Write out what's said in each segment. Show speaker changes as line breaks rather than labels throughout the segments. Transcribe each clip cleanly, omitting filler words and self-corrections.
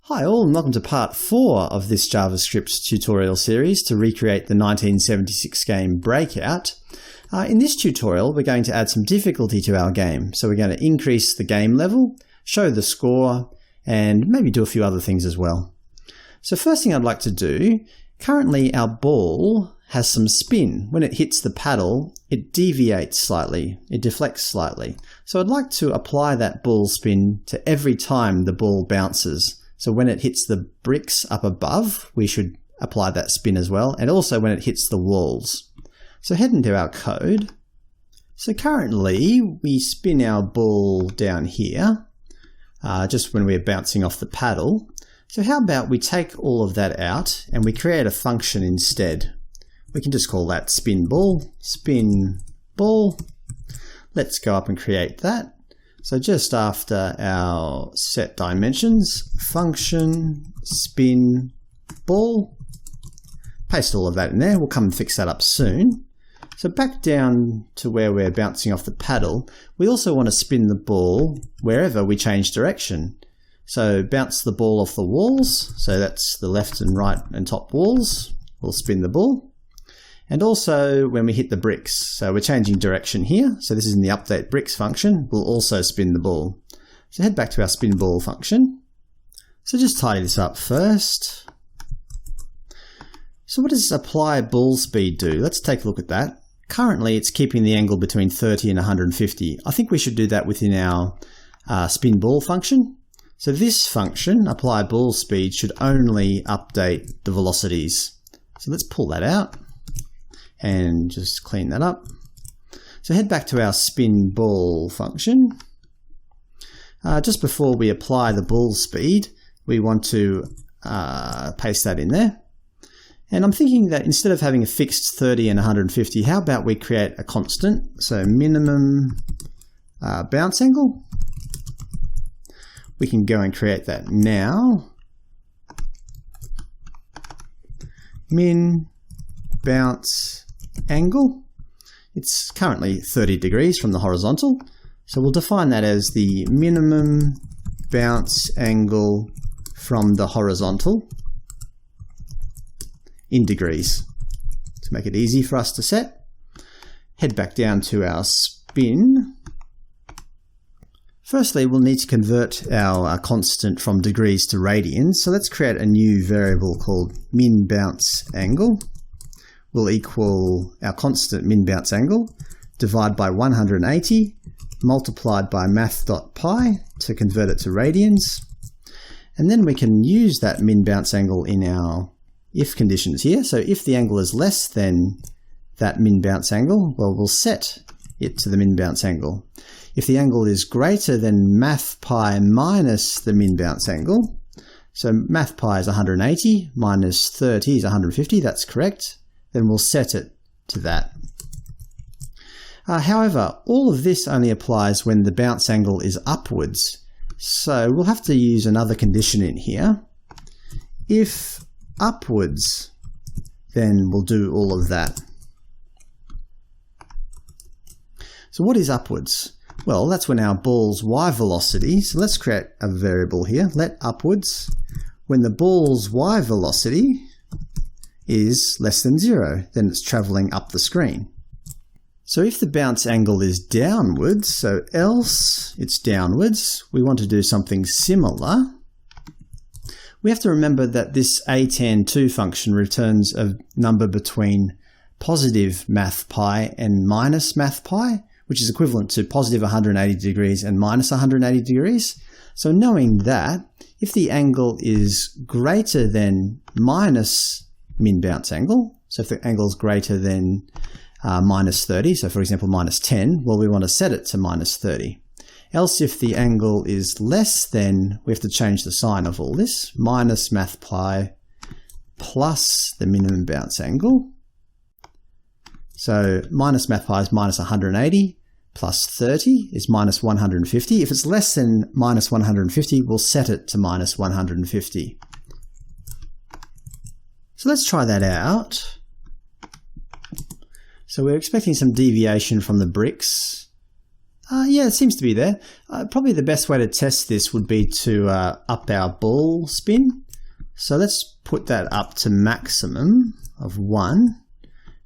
Hi all, and welcome to part 4 of this JavaScript tutorial series to recreate the 1976 game Breakout. In this tutorial we're going to add some difficulty to our game. So we're going to increase the game level, show the score, and maybe do a few other things as well. So first thing I'd like to do, currently our ball has some spin. When it hits the paddle, it deviates slightly, it deflects slightly. So I'd like to apply that ball spin to every time the ball bounces. So when it hits the bricks up above, we should apply that spin as well, and also when it hits the walls. So head into our code. So currently we spin our ball down here, just when we're bouncing off the paddle. So how about we take all of that out and we create a function instead. We can just call that spin ball, spin ball. Let's go up and create that. So just after our set dimensions, function spin ball, paste all of that in there. We'll come and fix that up soon. So back down to where we're bouncing off the paddle, we also want to spin the ball wherever we change direction. So bounce the ball off the walls, so that's the left and right and top walls, we'll spin the ball. And also when we hit the bricks, so we're changing direction here, so this is in the update bricks function, we'll also spin the ball. So head back to our spin ball function. So just tidy this up first. So what does apply ball speed do? Let's take a look at that. Currently it's keeping the angle between 30 and 150. I think we should do that within our spin ball function. So this function, apply ball speed, should only update the velocities. So let's pull that out and just clean that up. So head back to our spin ball function. Just before we apply the ball speed, we want to paste that in there. And I'm thinking that instead of having a fixed 30 and 150, how about we create a constant? So minimum bounce angle. We can go and create that now. Min bounce angle. It's currently 30 degrees from the horizontal, so we'll define that as the minimum bounce angle from the horizontal in degrees to make it easy for us to set. Head back down to our spin. Firstly, we'll need to convert our constant from degrees to radians, so let's create a new variable called min bounce angle. Will equal our constant min bounce angle, divide by 180, multiplied by math.pi to convert it to radians. And then we can use that min bounce angle in our if conditions here. So if the angle is less than that min bounce angle, well, we'll set it to the min bounce angle. If the angle is greater than math pi minus the min bounce angle, so math pi is 180 minus 30 is 150, that's correct. Then we'll set it to that. However, all of this only applies when the bounce angle is upwards. So we'll have to use another condition in here. If upwards, then we'll do all of that. So what is upwards? Well, that's when our ball's y velocity, so let's create a variable here, let upwards, when the ball's y velocity is less than 0, then it's traveling up the screen. So if the bounce angle is downwards, so else it's downwards, we want to do something similar. We have to remember that this atan2 function returns a number between positive math pi and minus math pi, which is equivalent to positive 180 degrees and minus 180 degrees. So knowing that, if the angle is greater than minus min bounce angle, so if the angle is greater than minus 30, so for example minus 10, well, we want to set it to minus 30. Else if the angle is less than, we have to change the sign of all this, minus math pi plus the minimum bounce angle. So minus math pi is minus 180 plus 30 is minus 150. If it's less than minus 150, we'll set it to minus 150. So let's try that out. So we're expecting some deviation from the bricks. Yeah, it seems to be there. Probably the best way to test this would be to up our ball spin. So let's put that up to maximum of 1.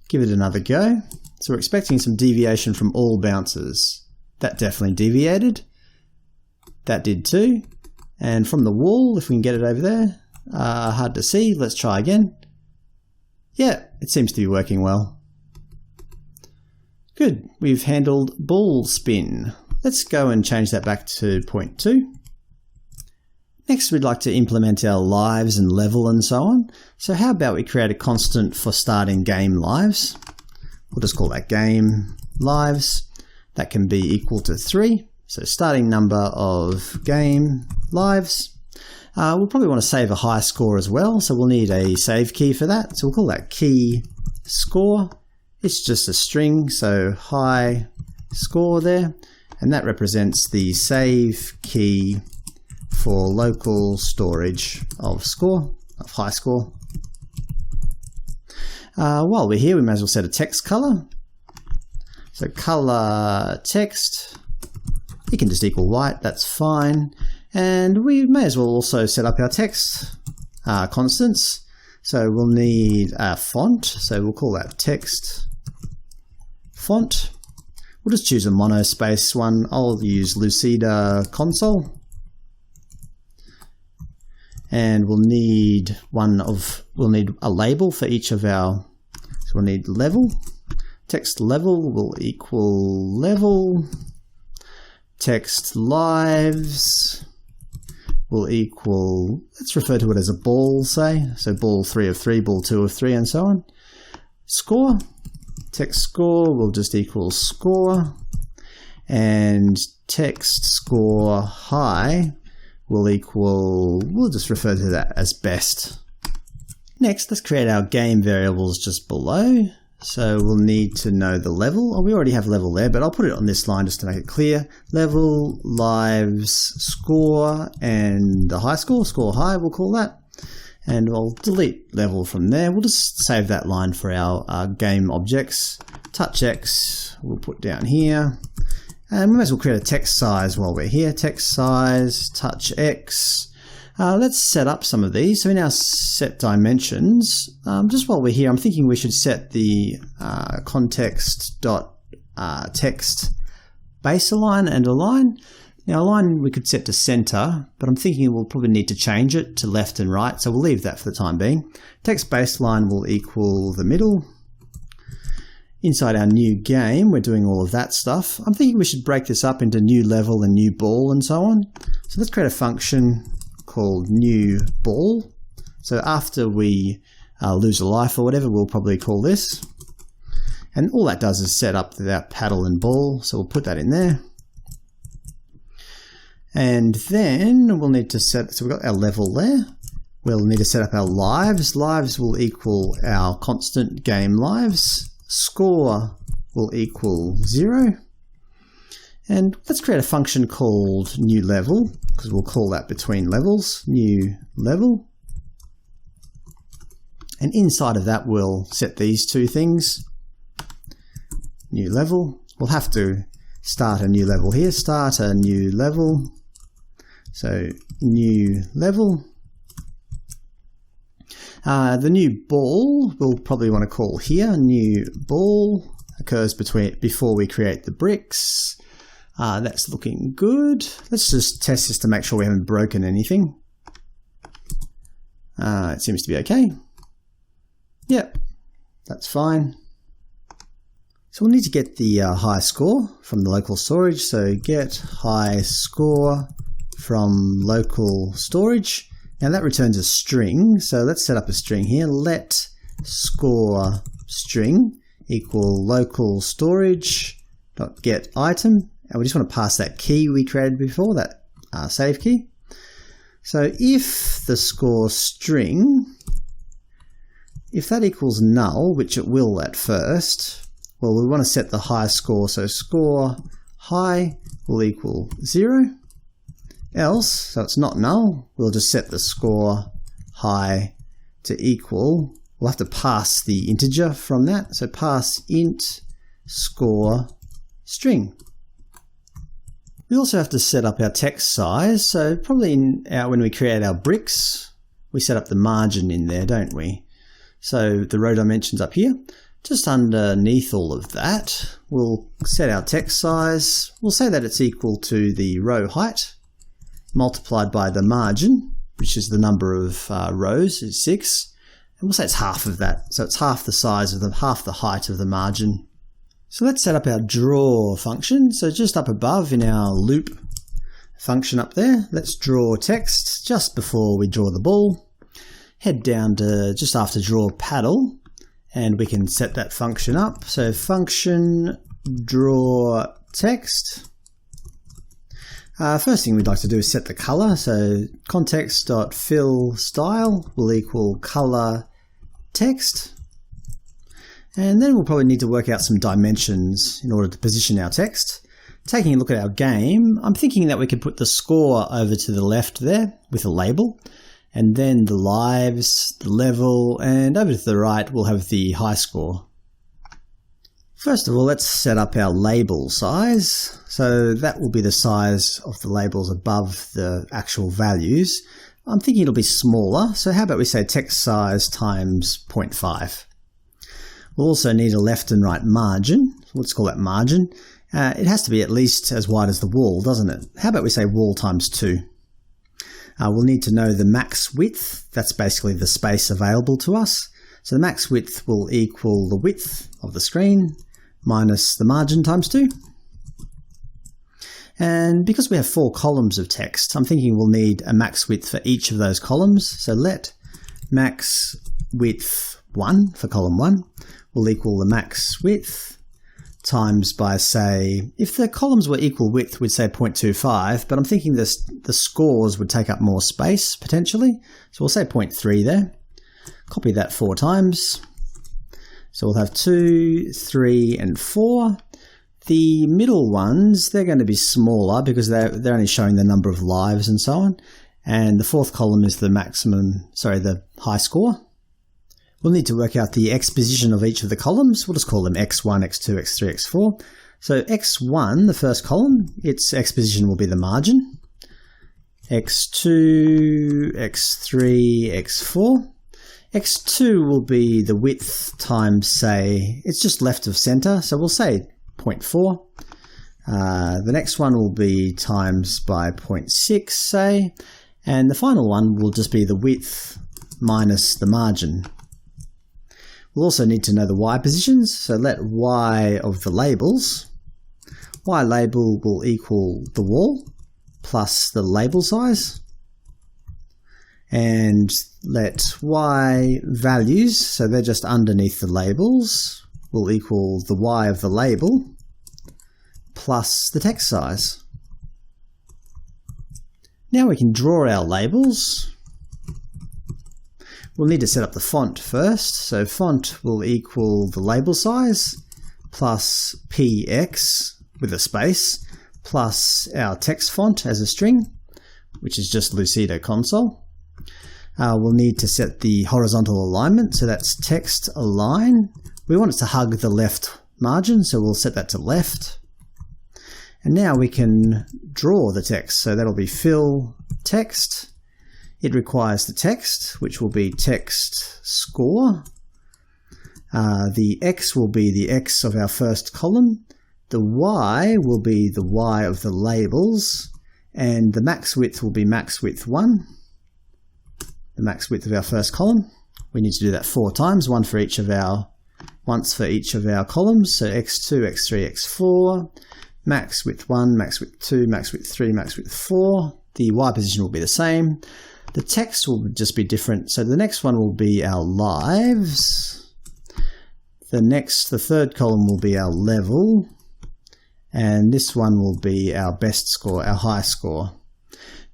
Give it another go. So we're expecting some deviation from all bounces. That definitely deviated. That did too. And from the wall, if we can get it over there, hard to see. Let's try again. Yeah, it seems to be working well. Good, we've handled ball spin. Let's go and change that back to 0.2. Next, we'd like to implement our lives and level and so on. So how about we create a constant for starting game lives? We'll just call that game lives. That can be equal to 3. So starting number of game lives. We'll probably want to save a high score as well, so we'll need a save key for that. So we'll call that key score. It's just a string, so high score there, and that represents the save key for local storage of score, of high score. While we're here, we may as well set a text color. So color text, it can just equal white, that's fine. And we may as well also set up our text constants. So we'll need a font, so we'll call that text font. We'll just choose a monospace one. I'll use Lucida console. And we'll need a label for each of our, so we'll need level. Text level will equal level. Text lives will equal, let's refer to it as a ball, say. So ball 3 of 3, ball 2 of 3, and so on. Score, text score will just equal score. And text score high will equal, we'll just refer to that as best. Next, let's create our game variables just below. So we'll need to know the level. Oh, we already have level there, but I'll put it on this line just to make it clear. Level, lives, score, and the high score, score high, we'll call that. And I'll delete level from there. We'll just save that line for our game objects. Touch X, we'll put down here. And we might as well create a text size while we're here. Text size, touch X. Let's set up some of these. So in our set dimensions, just while we're here, I'm thinking we should set the context.text base align and align. Now align we could set to center, but I'm thinking we'll probably need to change it to left and right, so we'll leave that for the time being. Text baseline will equal the middle. Inside our new game, we're doing all of that stuff. I'm thinking we should break this up into new level and new ball and so on. So let's create a function called new ball. So after we lose a life or whatever, we'll probably call this. And all that does is set up that paddle and ball, so we'll put that in there. And then we'll need to set, so we've got our level there. We'll need to set up our lives. Lives will equal our constant game lives. Score will equal 0. And let's create a function called new level, because we'll call that between levels, new level. And inside of that, we'll set these two things. New level. We'll have to start a new level here. Start a new level. So new level. The new ball we'll probably want to call here. New ball occurs before we create the bricks. That's looking good. Let's just test this to make sure we haven't broken anything. It seems to be okay. Yep, that's fine. So we'll need to get the high score from the local storage. So get high score from local storage. Now that returns a string. So let's set up a string here. Let score string equal local storage dot get item. And we just want to pass that key we created before, that save key. So if the score string, if that equals null, which it will at first, well, we want to set the high score. So score high will equal 0. Else, so it's not null, we'll just set the score high to equal, we'll have to pass the integer from that. So pass int score string. We also have to set up our text size. So probably when we create our bricks, we set up the margin in there, don't we? So the row dimensions up here. Just underneath all of that, we'll set our text size. We'll say that it's equal to the row height multiplied by the margin, which is the number of rows, is 6. And we'll say it's half of that. So it's half the size of half the height of the margin. So let's set up our draw function. So just up above in our loop function up there, let's draw text just before we draw the ball. Head down to just after draw paddle, and we can set that function up. So function draw text. First thing we'd like to do is set the color. So context.fill style will equal color text. And then we'll probably need to work out some dimensions in order to position our text. Taking a look at our game, I'm thinking that we could put the score over to the left there with a label, and then the lives, the level, and over to the right we'll have the high score. First of all, let's set up our label size. So that will be the size of the labels above the actual values. I'm thinking it'll be smaller, so how about we say text size times 0.5. We'll also need a left and right margin. Let's call that margin. It has to be at least as wide as the wall, doesn't it? How about we say wall times 2? We'll need to know the max width. That's basically the space available to us. So the max width will equal the width of the screen minus the margin times 2. And because we have 4 columns of text, I'm thinking we'll need a max width for each of those columns. So let max width 1 for column 1 will equal the max width times by, say, if the columns were equal width, we'd say 0.25, but I'm thinking the scores would take up more space, potentially. So we'll say 0.3 there. Copy that 4 times. So we'll have 2, 3, and 4. The middle ones, they're going to be smaller because they're only showing the number of lives and so on. And the 4th column is the the high score. We'll need to work out the x position of each of the columns. We'll just call them x1, x2, x3, x4. So x1, the first column, its x position will be the margin. x2, x3, x4. x2 will be the width times, say, it's just left of center, so we'll say 0.4. The next one will be times by 0.6, say, and the final one will just be the width minus the margin. We'll also need to know the y positions, so let y of the labels, y label will equal the wall plus the label size, and let y values, so they're just underneath the labels, will equal the y of the label plus the text size. Now we can draw our labels. We'll need to set up the font first, so font will equal the label size plus px with a space plus our text font as a string, which is just Lucido console. We'll need to set the horizontal alignment, so that's text align. We want it to hug the left margin, so we'll set that to left. And now we can draw the text, so that'll be fill text. It requires the text, which will be text score. The x will be the x of our first column. The y will be the y of the labels. And the max width will be max width 1, the max width of our first column. We need to do that 4 times, once for each of our columns. So x2, x3, x4, max width 1, max width 2, max width 3, max width 4. The y position will be the same. The text will just be different. So the next one will be our lives. The third column will be our level. And this one will be our best score, our high score.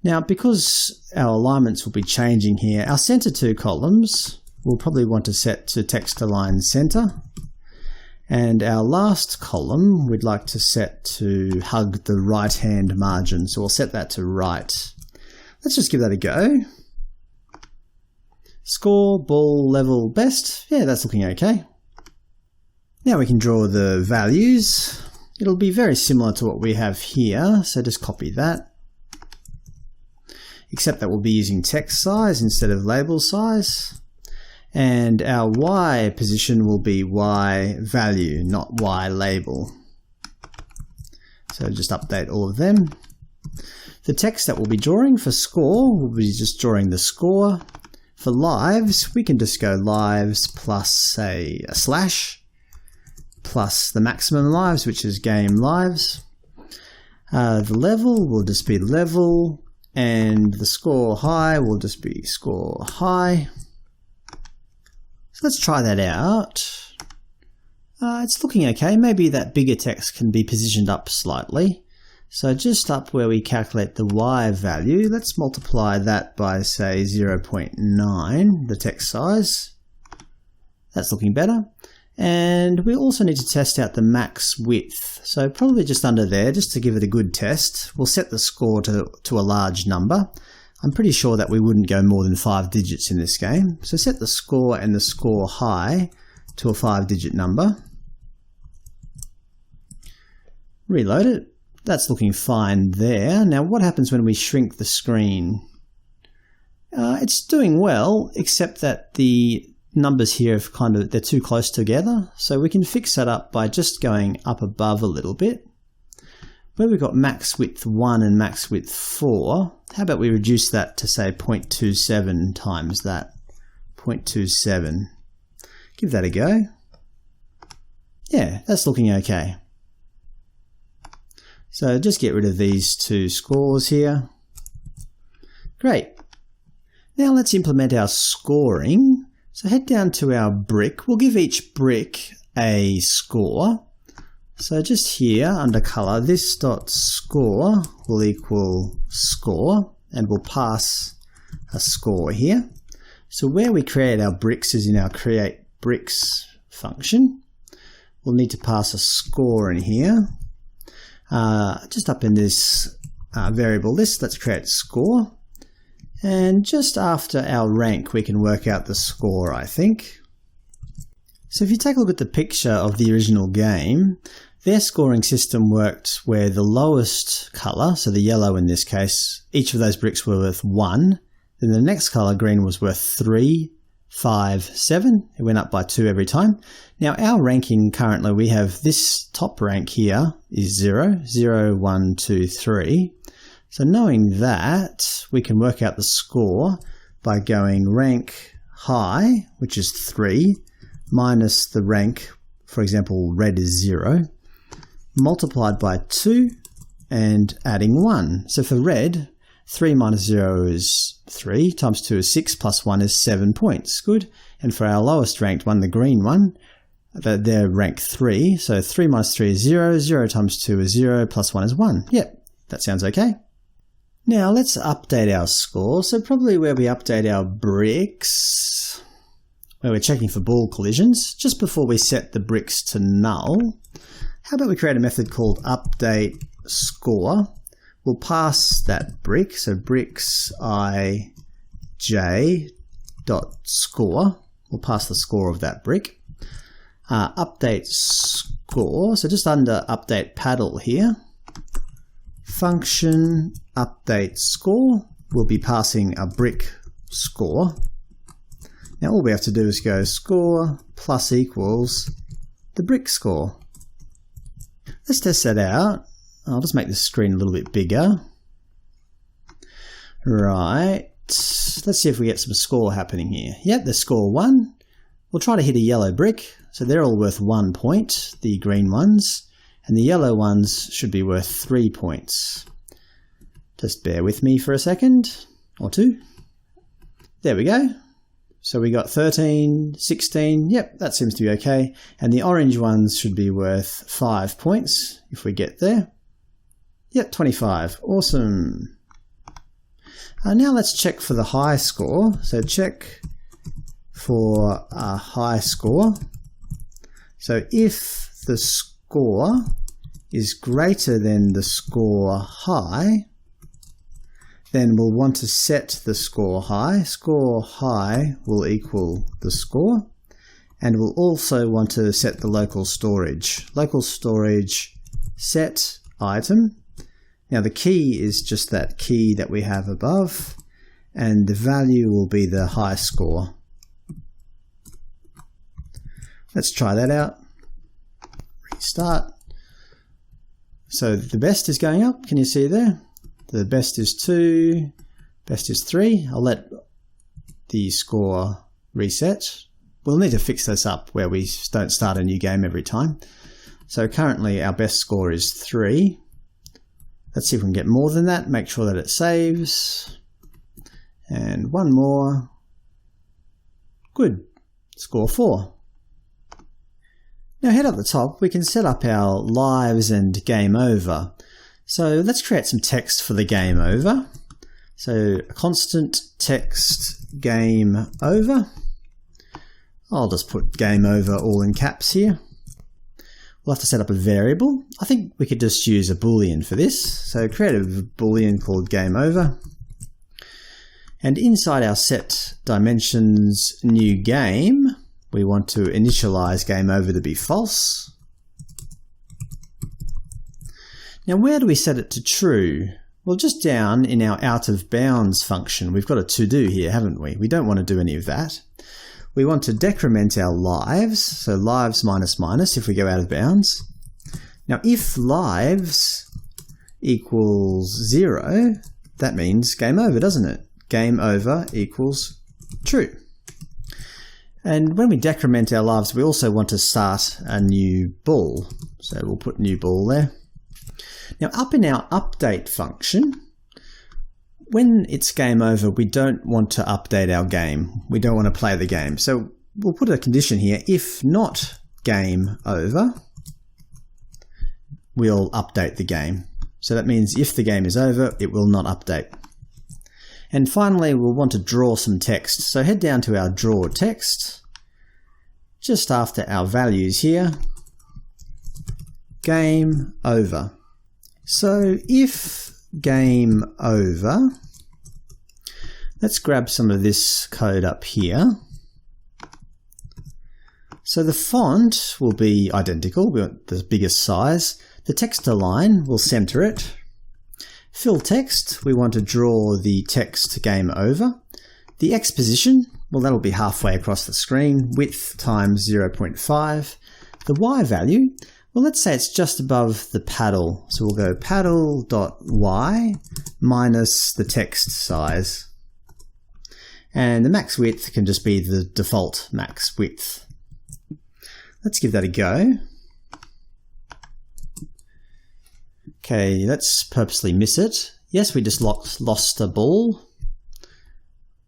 Now, because our alignments will be changing here, our center 2 columns we'll probably want to set to text align center. And our last column we'd like to set to hug the right-hand margin. So we'll set that to right. Let's just give that a go. Score, ball, level, best. Yeah, that's looking okay. Now we can draw the values. It'll be very similar to what we have here, so just copy that. Except that we'll be using text size instead of label size. And our Y position will be Y value, not Y label. So just update all of them. The text that we'll be drawing for score, we'll be just drawing the score. For lives, we can just go lives plus, say, a slash, plus the maximum lives, which is game lives. The level will just be level, and the score high will just be score high. So let's try that out. It's looking okay. Maybe that bigger text can be positioned up slightly. So just up where we calculate the Y value, let's multiply that by, say, 0.9, the text size. That's looking better. And we also need to test out the max width. So probably just under there, just to give it a good test. We'll set the score to a large number. I'm pretty sure that we wouldn't go more than 5 digits in this game. So set the score and the score high to a 5-digit number. Reload it. That's looking fine there. Now what happens when we shrink the screen? It's doing well, except that the numbers here have they're too close together. So we can fix that up by just going up above a little bit. Where we've got max width 1 and max width 4, how about we reduce that to, say, 0.27 times that. 0.27. Give that a go. Yeah, that's looking okay. So just get rid of these two scores here. Great. Now let's implement our scoring. So head down to our brick. We'll give each brick a score. So just here under color, this dot score will equal score, and we'll pass a score here. So where we create our bricks is in our create bricks function. We'll need to pass a score in here. Just up in this variable list, let's create score. And just after our rank, we can work out the score, I think. So if you take a look at the picture of the original game, their scoring system worked where the lowest color, so the yellow in this case, each of those bricks were worth 1. Then the next color, green, was worth 3, 5, 7. It went up by 2 every time. Now our ranking currently, we have this top rank here is 0, 0, 1, 2, 3. So knowing that, we can work out the score by going rank high, which is 3, minus the rank, for example, red is 0, multiplied by 2 and adding 1. So for red, 3 minus 0 is 3, times 2 is 6, plus 1 is 7 points. Good. And for our lowest ranked one, the green one, they're rank 3, so 3 minus 3 is 0, 0 times 2 is 0, plus 1 is 1. Yep, that sounds okay. Now let's update our score. So probably where we update our bricks, where we're checking for ball collisions, just before we set the bricks to null, how about we create a method called update score. We'll pass that brick, so bricks ij dot score. We'll pass the score of that brick. Update score, so just under update paddle here, function update score, we'll be passing a brick score. Now all we have to do is go score plus equals the brick score. Let's test that out. I'll just make the screen a little bit bigger. Right, let's see if we get some score happening here. Yep, the score 1. We'll try to hit a yellow brick, so they're all worth 1 point, the green ones, and the yellow ones should be worth 3 points. Just bear with me for a second, or 2. There we go. So we got 13, 16, yep, that seems to be okay. And the orange ones should be worth 5 points, if we get there. Yep, 25, awesome. Now let's check for the high score. So check for a high score. So if the score is greater than the score high, then we'll want to set the score high. Score high will equal the score. And we'll also want to set the local storage. Local storage set item. Now the key is just that key that we have above, and the value will be the high score. Let's try that out. Restart. So the best is going up, can you see there? The best is 2, best is 3. I'll let the score reset. We'll need to fix this up where we don't start a new game every time. So currently our best score is 3. Let's see if we can get more than that. Make sure that it saves. And one more. Good. Score 4. Now head up the top, we can set up our lives and game over. So let's create some text for the game over. So a constant text game over. I'll just put game over all in caps here. We'll have to set up a variable. I think we could just use a boolean for this. So create a boolean called game over. And inside our set dimensions new game, we want to initialize game over to be false. Now where do we set it to true? Well, just down in our out of bounds function, we've got a to-do here, haven't we? We don't want to do any of that. We want to decrement our lives, so lives minus minus if we go out of bounds. Now if lives equals 0, that means game over, doesn't it? Game over equals true. And when we decrement our lives, we also want to start a new bool. So we'll put new bool there. Now up in our update function, when it's game over, we don't want to update our game. We don't want to play the game. So we'll put a condition here. If not game over, we'll update the game. So that means if the game is over, it will not update. And finally, we'll want to draw some text. So head down to our draw text, just after our values here, game over. So if game over, let's grab some of this code up here. So the font will be identical, we want the biggest size. The text align, we'll center it. Fill text, we want to draw the text game over. The X position, well that'll be halfway across the screen, width times 0.5. The Y value, well let's say it's just above the paddle, so we'll go paddle.y minus the text size. And the max width can just be the default max width. Let's give that a go. Okay, let's purposely miss it. Yes, we just lost a ball.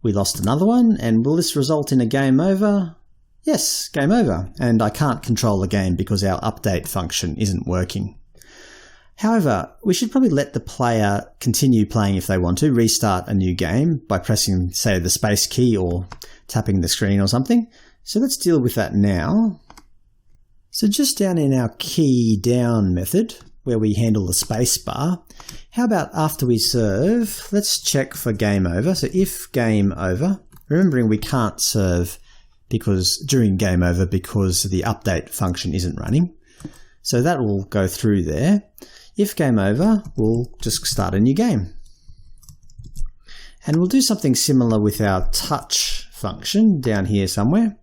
We lost another one, and will this result in a game over? Yes, game over. And I can't control the game because our update function isn't working. However, we should probably let the player continue playing if they want to, restart a new game by pressing, say, the space key or tapping the screen or something. So let's deal with that now. So just down in our key down method, where we handle the space bar, how about after we serve, let's check for game over. So if game over, remembering we can't serve during game over because the update function isn't running. So that will go through there. If game over, we'll just start a new game. And we'll do something similar with our touch function down here somewhere.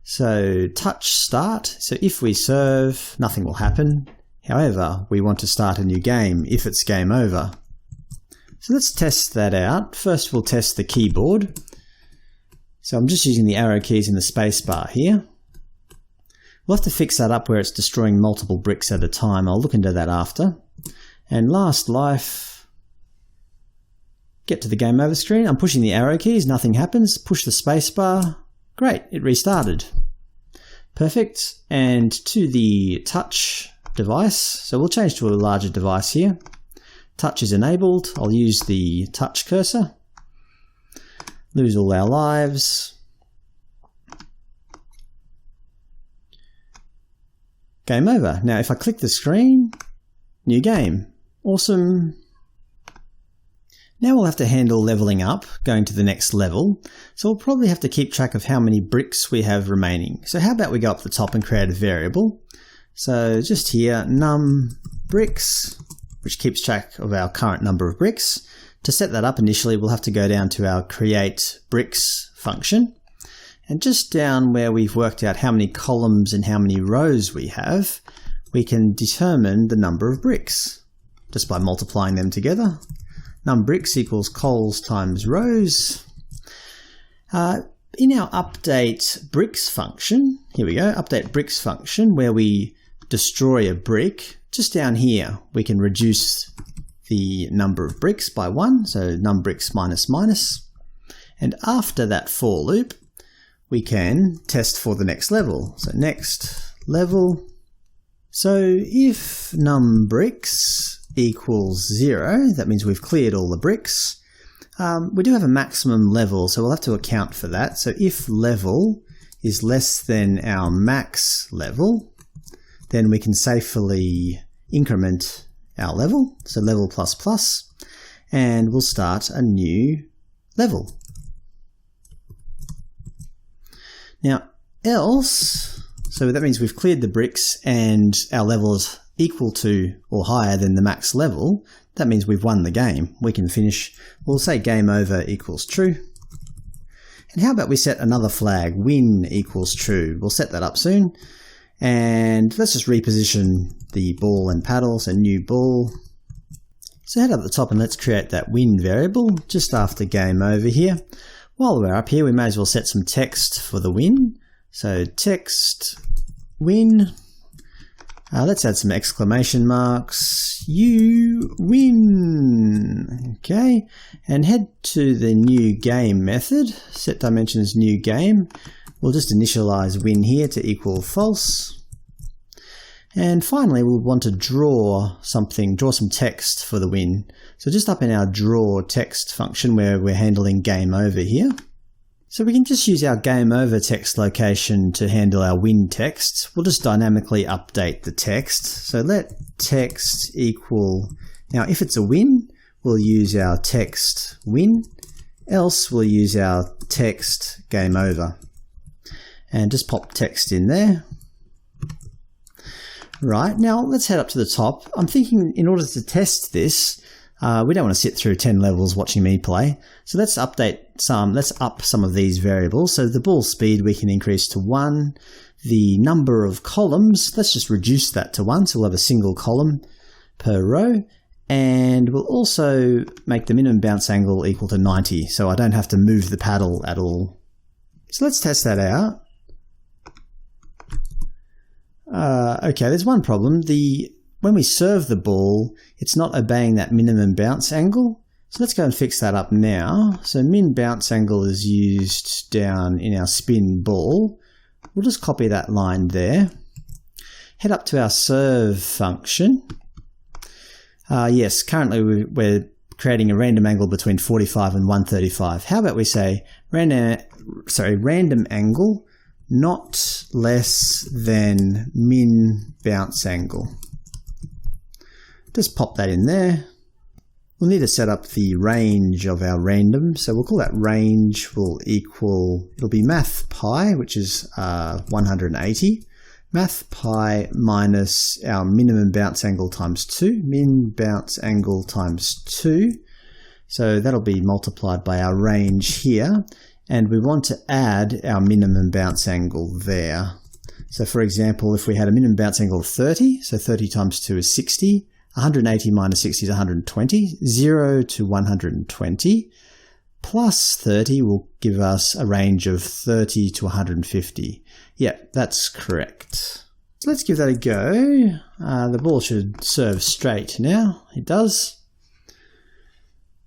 So touch start, so if we serve, nothing will happen. However, we want to start a new game if it's game over. So let's test that out. First we'll test the keyboard. So I'm just using the arrow keys in the space bar here. We'll have to fix that up where it's destroying multiple bricks at a time. I'll look into that after. And last life, get to the game over screen. I'm pushing the arrow keys, nothing happens. Push the space bar. Great, it restarted. Perfect. And to the touch device, so we'll change to a larger device here. Touch is enabled. I'll use the touch cursor. Lose all our lives. Game over. Now if I click the screen, new game. Awesome. Now we'll have to handle leveling up, going to the next level. So we'll probably have to keep track of how many bricks we have remaining. So how about we go up the top and create a variable. So just here, num bricks, which keeps track of our current number of bricks. To set that up initially, we'll have to go down to our create bricks function. And just down where we've worked out how many columns and how many rows we have, we can determine the number of bricks just by multiplying them together. Num bricks equals cols times rows. In our update bricks function, here we go, update bricks function, where we destroy a brick, just down here we can reduce the number of bricks by 1, so num bricks minus minus. And after that for loop, we can test for the next level. So next level. So if num bricks equals 0, that means we've cleared all the bricks. We do have a maximum level, so we'll have to account for that. So if level is less than our max level, then we can safely increment our level, so level plus plus, and we'll start a new level. Now else, so that means we've cleared the bricks and our level is equal to or higher than the max level. That means we've won the game. We can finish, we'll say game over equals true. And how about we set another flag, win equals true. We'll set that up soon. And let's just reposition the ball and paddle, so new ball. So head up the top and let's create that win variable just after game over here. While we're up here, we may as well set some text for the win. So text win. Let's add some exclamation marks. You win. Okay, and head to the new game method. Set dimensions new game. We'll just initialize win here to equal false. And finally, we'll want to draw some text for the win. So just up in our draw text function where we're handling game over here. So we can just use our game over text location to handle our win text. We'll just dynamically update the text. So let text equal, now if it's a win, we'll use our text win, else we'll use our text game over. And just pop text in there. Right, now let's head up to the top. I'm thinking in order to test this, we don't want to sit through 10 levels watching me play. So let's up some of these variables. So the ball speed we can increase to 1. The number of columns, let's just reduce that to 1. So we'll have a single column per row. And we'll also make the minimum bounce angle equal to 90. So I don't have to move the paddle at all. So let's test that out. Okay, there's one problem. When we serve the ball, it's not obeying that minimum bounce angle. So let's go and fix that up now. So min bounce angle is used down in our spin ball. We'll just copy that line there. Head up to our serve function. Yes, currently we're creating a random angle between 45 and 135. How about we say random angle not less than min bounce angle. Just pop that in there. We'll need to set up the range of our random. So we'll call that range will equal, it'll be math pi, which is 180. Math pi minus our minimum bounce angle times 2. Min bounce angle times 2. So that'll be multiplied by our range here. And we want to add our minimum bounce angle there. So for example, if we had a minimum bounce angle of 30, so 30 times 2 is 60, 180 minus 60 is 120, 0 to 120, plus 30 will give us a range of 30 to 150. Yeah, that's correct. So let's give that a go. The ball should serve straight now. It does.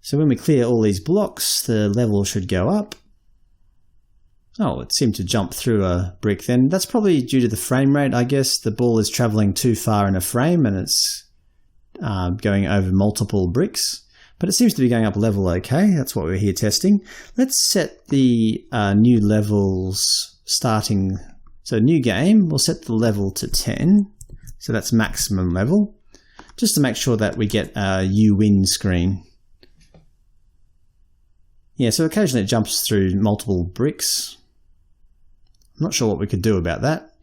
So when we clear all these blocks, the level should go up. Oh, it seemed to jump through a brick then. That's probably due to the frame rate, I guess. The ball is traveling too far in a frame and it's going over multiple bricks. But it seems to be going up level okay. That's what we're here testing. Let's set the new levels starting. So new game, we'll set the level to 10. So that's maximum level. Just to make sure that we get a you win screen. Yeah, so occasionally it jumps through multiple bricks. I'm not sure what we could do about that.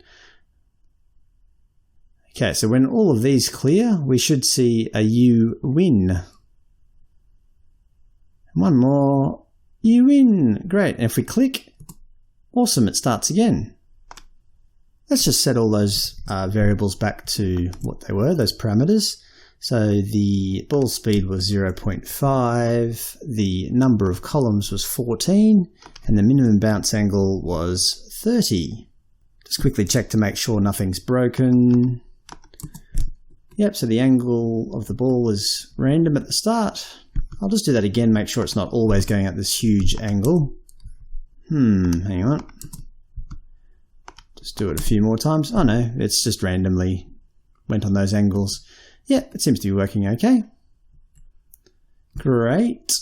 Okay, so when all of these clear, we should see a you win. One more, you win. Great. And if we click, awesome, it starts again. Let's just set all those variables back to what they were, those parameters. So the ball speed was 0.5, the number of columns was 14, and the minimum bounce angle was 30. Just quickly check to make sure nothing's broken. Yep, so the angle of the ball is random at the start. I'll just do that again, make sure it's not always going at this huge angle. Hang on. Just do it a few more times. Oh no, it's just randomly went on those angles. Yeah, it seems to be working okay. Great.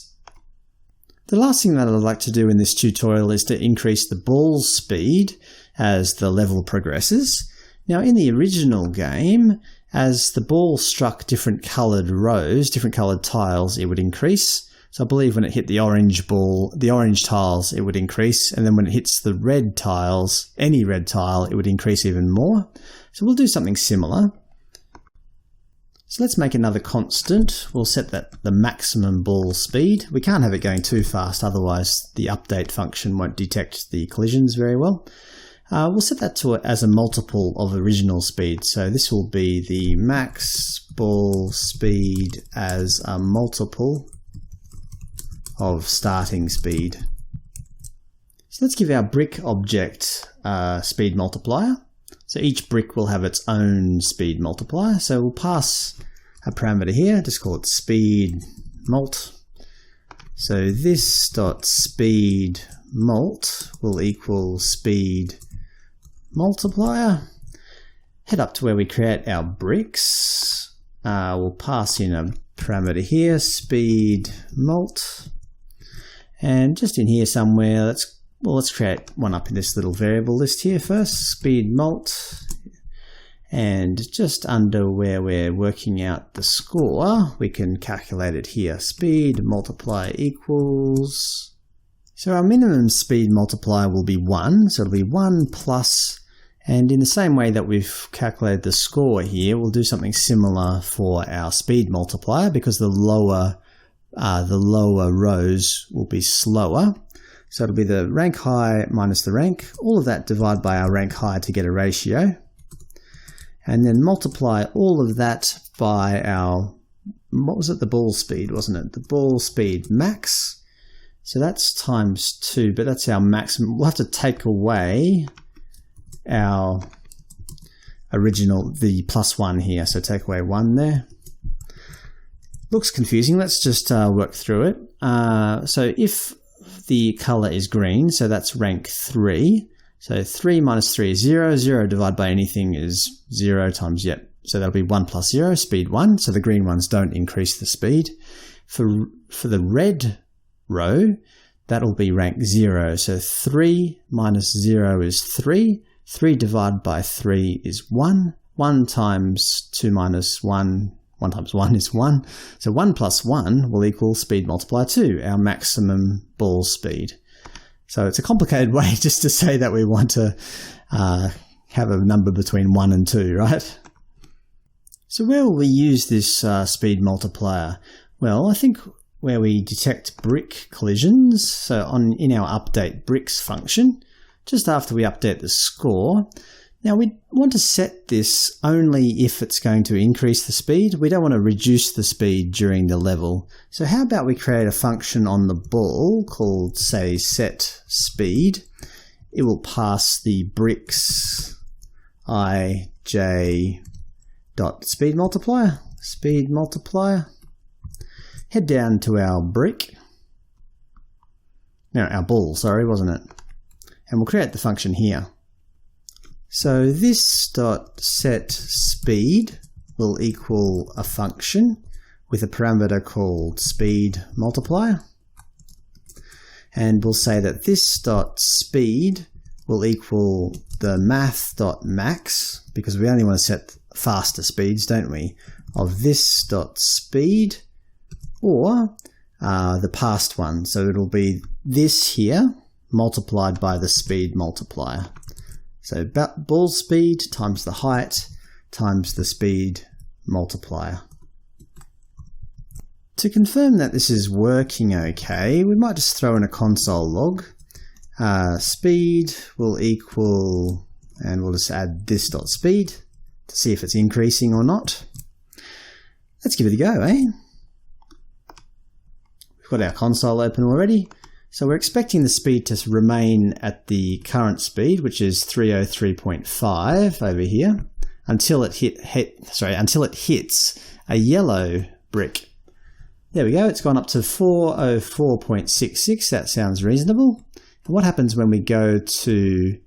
The last thing that I'd like to do in this tutorial is to increase the ball speed as the level progresses. Now in the original game, as the ball struck different coloured rows, different coloured tiles, it would increase. So I believe when it hit the orange ball, the orange tiles, it would increase. And then when it hits the red tiles, any red tile, it would increase even more. So we'll do something similar. So let's make another constant. We'll set that the maximum ball speed. We can't have it going too fast, otherwise the update function won't detect the collisions very well. We'll set that to as a multiple of original speed. So this will be the max ball speed as a multiple of starting speed. So let's give our brick object a speed multiplier. So each brick will have its own speed multiplier. So we'll pass a parameter here, just call it speed mult. So this dot speed mult will equal speed multiplier. Head up to where we create our bricks. We'll pass in a parameter here, speed mult. And just in here somewhere, let's create one up in this little variable list here first, speed mult. And just under where we're working out the score, we can calculate it here. Speed multiplier equals... So our minimum speed multiplier will be 1, so it'll be 1 plus... And in the same way that we've calculated the score here, we'll do something similar for our speed multiplier, because the lower rows will be slower. So it'll be the rank high minus the rank, all of that divided by our rank high to get a ratio. And then multiply all of that by our, what was it, the ball speed, wasn't it? The ball speed max. So that's times 2, but that's our maximum. We'll have to take away our original, the plus 1 here. So take away 1 there. Looks confusing. Let's just work through it. So if the color is green, so that's rank 3. So 3 minus 3 is 0. 0 divided by anything is 0 times, yep. So that'll be 1 plus 0, speed 1. So the green ones don't increase the speed. For the red row, that'll be rank 0. So 3 minus 0 is 3. 3 divided by 3 is 1. 1 times 2 minus 1, 1 times 1 is 1. So 1 plus 1 will equal speed multiplier 2, our maximum ball speed. So it's a complicated way just to say that we want to have a number between 1 and 2, right? So where will we use this speed multiplier? Well, I think where we detect brick collisions, so in our update bricks function, just after we update the score. Now we want to set this only if it's going to increase the speed. We don't want to reduce the speed during the level. So how about we create a function on the ball called, say, set speed. It will pass the bricks ij dot speed multiplier. Speed multiplier. Head down to our brick. No, our ball, sorry, wasn't it? And we'll create the function here. So this dot set speed will equal a function with a parameter called speed multiplier. And we'll say that this dot speed will equal the math.max, because we only want to set faster speeds, don't we, of this dot speed, or the past one. So it'll be this here multiplied by the speed multiplier. So ball speed times the height times the speed multiplier. To confirm that this is working okay, we might just throw in a console log. Speed will equal, and we'll just add this.speed to see if it's increasing or not. Let's give it a go, eh? We've got our console open already. So we're expecting the speed to remain at the current speed, which is 303.5 over here, until it hits a yellow brick. There we go, it's gone up to 404.66, that sounds reasonable. And what happens when we go to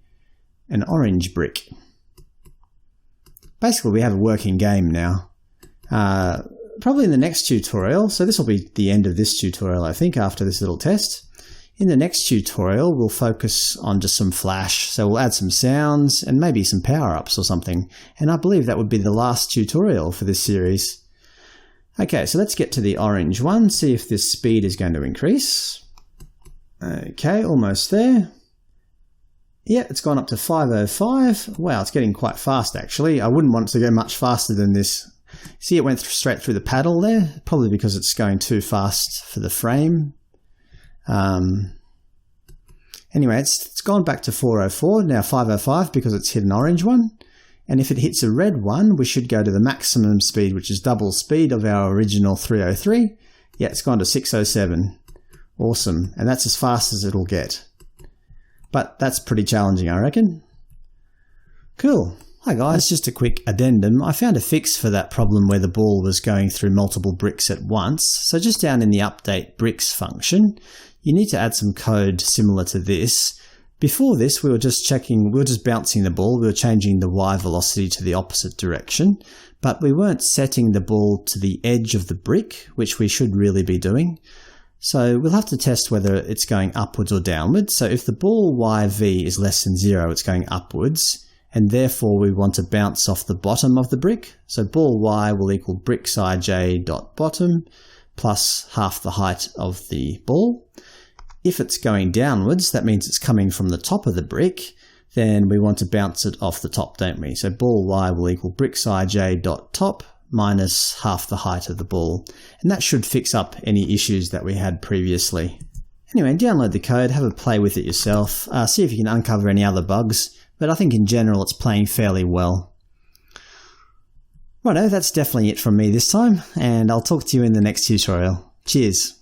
an orange brick? Basically, we have a working game now. Probably in the next tutorial, so this will be the end of this tutorial, I think, after this little test. In the next tutorial, we'll focus on just some Flash, so we'll add some sounds and maybe some power-ups or something. And I believe that would be the last tutorial for this series. Okay, so let's get to the orange one, see if this speed is going to increase. Okay, almost there. Yeah, it's gone up to 505. Wow, it's getting quite fast actually. I wouldn't want it to go much faster than this. See, it went straight through the paddle there, probably because it's going too fast for the frame. Anyway, it's gone back to 404, now 505 because it's hit an orange one. And if it hits a red one, we should go to the maximum speed, which is double speed of our original 303. Yeah, it's gone to 607. Awesome. And that's as fast as it'll get. But that's pretty challenging, I reckon. Cool. Hi guys, just a quick addendum. I found a fix for that problem where the ball was going through multiple bricks at once. So just down in the update bricks function, you need to add some code similar to this. Before this, we were just bouncing the ball, we were changing the y velocity to the opposite direction, but we weren't setting the ball to the edge of the brick, which we should really be doing. So we'll have to test whether it's going upwards or downwards. So if the ball yv is less than 0, it's going upwards, and therefore we want to bounce off the bottom of the brick. So ball y will equal bricks_ij.bottom plus half the height of the ball. If it's going downwards, that means it's coming from the top of the brick, then we want to bounce it off the top, don't we? So ball y will equal bricks_ij.top minus half the height of the ball. And that should fix up any issues that we had previously. Anyway, download the code, have a play with it yourself, see if you can uncover any other bugs, but I think in general it's playing fairly well. Righto, that's definitely it from me this time, and I'll talk to you in the next tutorial. Cheers!